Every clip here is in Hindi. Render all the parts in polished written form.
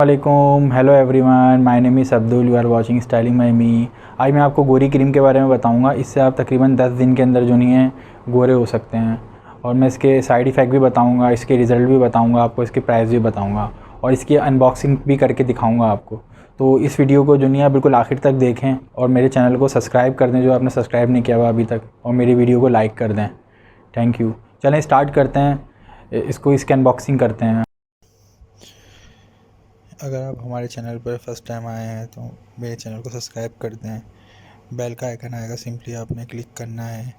वालेकुम, hello everyone, my name is Abdul, you are watching styling my me. आज मैं आपको गोरी क्रीम के बारे में बताऊंगा। इससे आप तकरीबन 10 दिन के अंदर जो नहीं है गोरे हो सकते हैं। और मैं इसके साइड इफ़ेक्ट भी बताऊंगा, इसके रिज़ल्ट भी बताऊंगा आपको, इसके प्राइस भी बताऊंगा और इसकी अनबॉक्सिंग भी करके दिखाऊंगा आपको। तो इस वीडियो को जो नहीं है बिल्कुल आखिर तक देखें और मेरे चैनल को सब्सक्राइब कर दें जो आपने सब्सक्राइब नहीं किया हुआ अभी तक, और मेरी वीडियो को लाइक कर दें। Thank you. चलें स्टार्ट करते हैं, इसकी अनबॉक्सिंग करते हैं। अगर आप हमारे चैनल पर फर्स्ट टाइम आए हैं तो मेरे चैनल को सब्सक्राइब कर दें। बेल का आइकन आएगा, सिंपली आपने क्लिक करना है।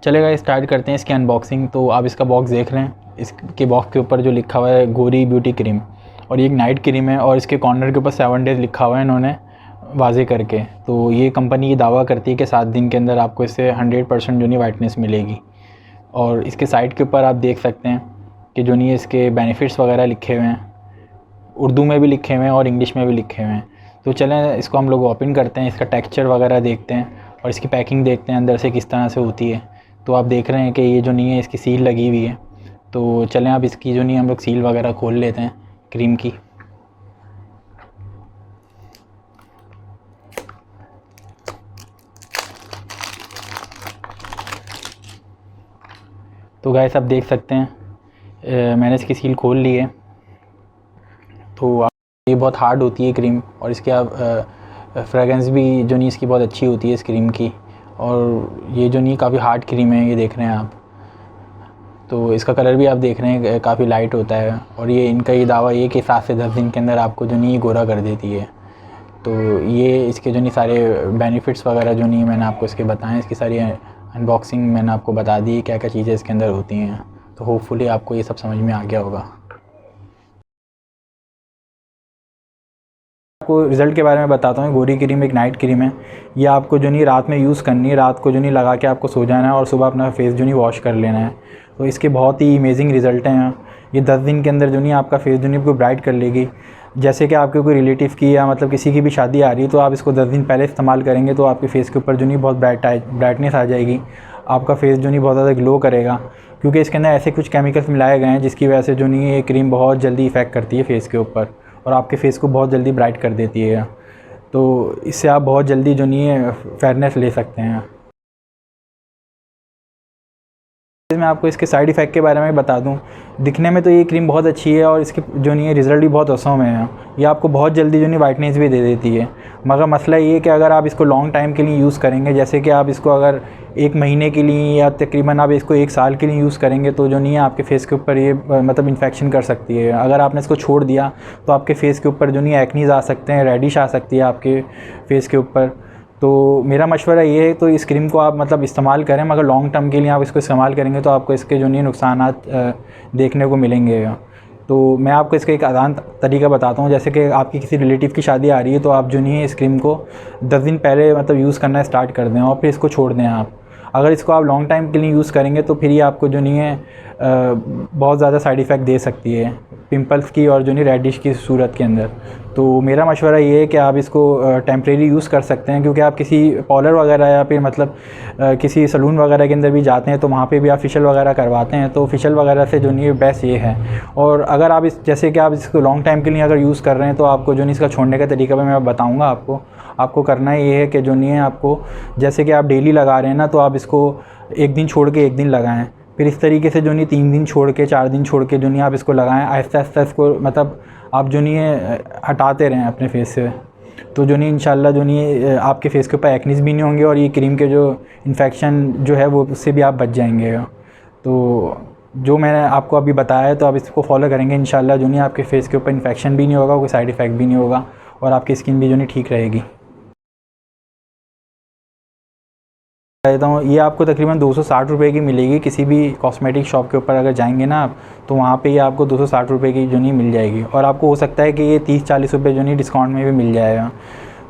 चलेगा, स्टार्ट करते हैं इसकी अनबॉक्सिंग। तो आप इसका बॉक्स देख रहे हैं, इसके बॉक्स के ऊपर जो लिखा हुआ है गोरी ब्यूटी क्रीम, और ये एक नाइट क्रीम है और इसके कॉर्नर के ऊपर 7 डेज़ लिखा हुआ है इन्होंने वाजे करके। तो ये कंपनी ये दावा करती है कि 7 दिन के अंदर आपको इससे 100% जो नहीं वाइटनेस मिलेगी। और इसके साइड के ऊपर आप देख सकते हैं कि जो नहीं है इसके बेनिफिट्स वगैरह लिखे हुए हैं, उर्दू में भी लिखे हुए हैं और इंग्लिश में भी लिखे हुए हैं। तो चलें इसको हम लोग ओपन करते हैं, इसका टेक्सचर वगैरह देखते हैं और इसकी पैकिंग देखते हैं अंदर से किस तरह से होती है। तो आप देख रहे हैं कि ये जो नहीं है इसकी सील लगी हुई है। तो चलें अब इसकी जो नहीं हम लोग सील वगैरह खोल लेते हैं क्रीम की। तो गाइस आप देख सकते हैं मैंने इसकी सील खोल ली है। तो ये बहुत हार्ड होती है क्रीम, और इसके फ्रेगरेंस भी जो नहीं इसकी बहुत अच्छी होती है इस क्रीम की। और ये जो नहीं काफ़ी हार्ड क्रीम है, ये देख रहे हैं आप। तो इसका कलर भी आप देख रहे हैं काफ़ी लाइट होता है, और ये इनका ये दावा ये कि 7 से 10 दिन के अंदर आपको जो नहीं गोरा कर देती है। तो ये इसके जो नहीं सारे बेनिफिट्स वगैरह जो नहीं मैंने आपको इसके बताएं, इसकी सारी अनबॉक्सिंग मैंने आपको बता दी क्या क्या चीज़ें इसके अंदर होती हैं। तो होपफुली आपको ये सब समझ में आ गया होगा। आपको रिज़ल्ट के बारे में बताता हूँ। गोरी क्रीम एक नाइट क्रीम है। ये आपको जो नहीं रात में यूज़ करनी है, रात को जो नहीं लगा के आपको सो जाना है और सुबह अपना फेस जो नहीं वॉश कर लेना है। तो इसके बहुत ही अमेजिंग रिज़ल्ट हैं। ये 10 दिन के अंदर जो नहीं आपका फेस जो नहीं आपको ब्राइट कर लेगी। जैसे कि आपके कोई रिलेटिव की या मतलब किसी की भी शादी आ रही है, तो आप इसको 10 दिन पहले इस्तेमाल करेंगे तो आपके फेस के ऊपर जो नहीं बहुत ब्राइटनेस आ जाएगी। आपका फेस जो नहीं बहुत ज़्यादा ग्लो करेगा, क्योंकि इसके अंदर ऐसे कुछ केमिकल्स मिलाए गए हैं जिसकी वजह से जो नहीं ये क्रीम बहुत जल्दी इफ़ेक्ट करती है फेस के ऊपर और आपके फेस को बहुत जल्दी ब्राइट कर देती है। तो इससे आप बहुत जल्दी जो नहीं है फेयरनेस ले सकते हैं। मैं आपको इसके साइड इफ़ेक्ट के बारे में बता दूं। दिखने में तो ये क्रीम बहुत अच्छी है और इसके जो नहीं है रिज़ल्ट भी बहुत औसम है। ये आपको बहुत जल्दी जो नहीं वाइटनेस भी दे देती है। मगर मसला ये है कि अगर आप इसको लॉन्ग टाइम के लिए यूज़ करेंगे, जैसे कि आप इसको अगर 1 महीने के लिए या तकरीबन आप इसको 1 साल के लिए यूज़ करेंगे, तो जो नहीं है आपके फेस के ऊपर ये मतलब इन्फेक्शन कर सकती है। अगर आपने इसको छोड़ दिया तो आपके फेस के ऊपर जो नहीं एक्नीज़ आ सकते हैं, रेडिश आ सकती है आपके फेस के ऊपर। तो मेरा मशवरा ये है तो इस क्रीम को आप मतलब इस्तेमाल करें, मगर लॉन्ग टर्म के लिए आप इसको इस्तेमाल करेंगे तो आपको इसके जो नहीं नुकसानात देखने को मिलेंगे। तो मैं आपको इसका एक आसान तरीका बताता हूँ। जैसे कि आपकी किसी रिलेटिव की शादी आ रही है, तो आप जो नहीं है इस क्रीम को 10 दिन पहले मतलब यूज़ करना स्टार्ट कर दें और फिर इसको छोड़ दें आप। अगर इसको आप लॉन्ग टाइम के लिए यूज़ करेंगे तो फिर ये आपको जो नहीं है बहुत ज़्यादा साइड इफ़ेक्ट दे सकती है, पिंपल्स की और जो नहीं रेडिश की सूरत के अंदर। तो मेरा मशवरा ये है कि आप इसको टेम्परेरी यूज़ कर सकते हैं, क्योंकि आप किसी पार्लर वगैरह या फिर मतलब किसी सलून वगैरह के अंदर भी जाते हैं तो वहाँ पे भी आप फेशियल वगैरह करवाते हैं। तो फेशियल वगैरह से जो नहीं है बेस्ट ये है। और अगर आप जैसे कि आप इसको लॉन्ग टाइम के लिए अगर यूज़ कर रहे हैं तो आपको जो नहीं इसका छोड़ने का तरीका भी मैं बताऊँगा आपको करना ये है कि जो नहीं है आपको जैसे कि आप डेली लगा रहे हैं ना, तो आप इसको 1 दिन छोड़ के 1 दिन लगाएं। फिर इस तरीके से जो नहीं 3 दिन छोड़ के 4 दिन छोड़ के जो नहीं आप इसको लगाएं। आहिस्ता आहिस्ता इसको मतलब आप जो नहीं है हटाते रहें अपने फेस से। तो जो नहीं इंशाल्लाह जो नहीं आपके फेस के ऊपर एक्नीज़ भी नहीं होंगे और ये क्रीम के जो इन्फेक्शन जो है वो उससे भी आप बच जाएंगे। तो जो मैंने आपको अभी बताया है तो आप इसको फॉलो करेंगे इंशाल्लाह जो नहीं आपके फेस के ऊपर इन्फेक्शन भी नहीं होगा, कोई साइड इफ़ेक्ट भी नहीं होगा और आपकी स्किन भी जो नहीं ठीक रहेगी। कहता हूँ ये आपको तकरीबन 260 रुपये की मिलेगी। किसी भी कॉस्मेटिक शॉप के ऊपर अगर जाएंगे ना आप, तो वहाँ पे ये आपको 260 रुपये की जो नहीं मिल जाएगी। और आपको हो सकता है कि ये 30-40 रुपये जो नहीं डिस्काउंट में भी मिल जाएगा।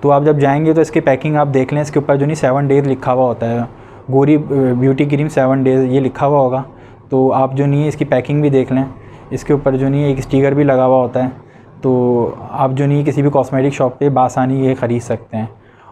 तो आप जब जाएंगे तो इसकी पैकिंग आप देख लें, इसके ऊपर जो नहीं 7 डेज़ लिखा हुआ होता है, गोरी ब्यूटी क्रीम 7 डेज़ ये लिखा हुआ होगा। तो आप जो नहीं है इसकी पैकिंग भी देख लें, इसके ऊपर जो नहीं है एक स्टिकर भी लगा हुआ होता है। तो आप जो नहीं किसी भी कॉस्मेटिक शॉप पर बआसानी ये ख़रीद सकते हैं।